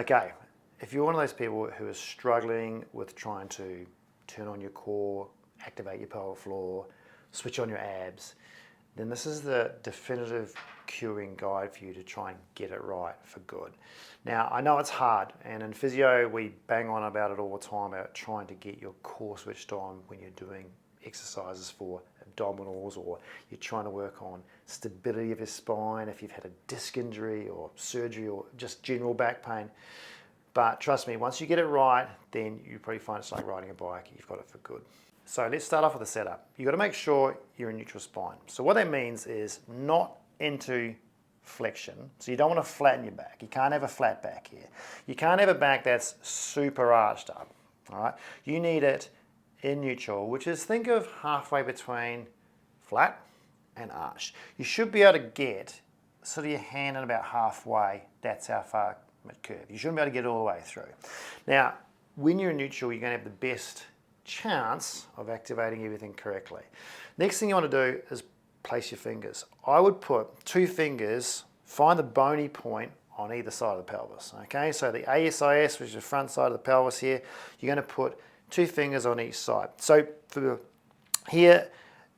Okay, if you're one of those people who is struggling with trying to turn on your core, activate your pelvic floor, switch on your abs, then this is the definitive cueing guide for you to try and get it right for good. Now, I know it's hard, and in physio, we bang on about it all the time, about trying to get your core switched on when you're doing exercises for abdominals, or you're trying to work on stability of your spine if you've had a disc injury or surgery or just general back pain. But trust me, once you get it right, then you probably find it's like riding a bike, you've got it for good. So let's start off with the setup. You've got to make sure you're in neutral spine. So what that means is not into flexion. So you don't want to flatten your back. You can't have a flat back here. You can't have a back that's super arched up. All right. You need it in neutral, which is, think of halfway between flat and arched. You should be able to get sort of your hand in about halfway. That's how far it curves. You shouldn't be able to get it all the way through. Now, when you're in neutral, you're going to have the best chance of activating everything correctly. Next thing you want to do is place your fingers. I would put 2 fingers, find the bony point on either side of the pelvis. Okay, so the ASIS, which is the front side of the pelvis here, you're going to put 2 fingers on each side. So for here,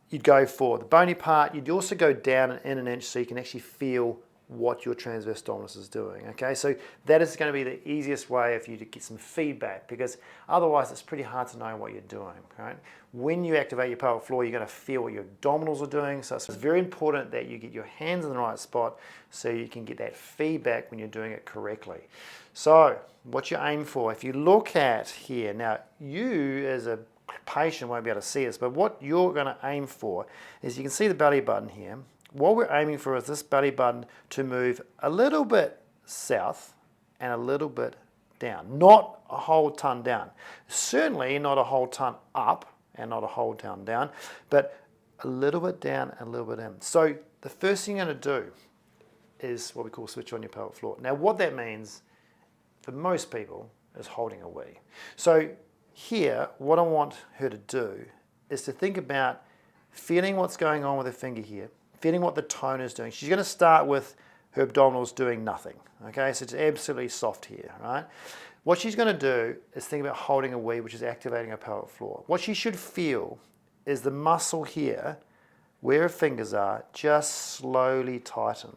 you'd go for the bony part. You'd also go down in an inch so you can actually feel what your transverse abdominis is doing. Okay, so that is going to be the easiest way for you to get some feedback, because otherwise it's pretty hard to know what you're doing. Right? When you activate your pelvic floor, you're going to feel what your abdominals are doing. So it's very important that you get your hands in the right spot so you can get that feedback when you're doing it correctly. So what you aim for, if you look at here, now you as a patient won't be able to see this, but what you're going to aim for is, you can see the belly button here. What we're aiming for is this belly button to move a little bit south and a little bit down, not a whole ton down. Certainly not a whole ton up and not a whole ton down, but a little bit down and a little bit in. So the first thing you're going to do is what we call switch on your pelvic floor. Now what that means for most people is holding a wee. So here, what I want her to do is to think about feeling what's going on with her finger here, feeling what the tone is doing. She's going to start with her abdominals doing nothing. Okay, so it's absolutely soft here, right? What she's going to do is think about holding a wee, which is activating her pelvic floor. What she should feel is the muscle here, where her fingers are, just slowly tighten.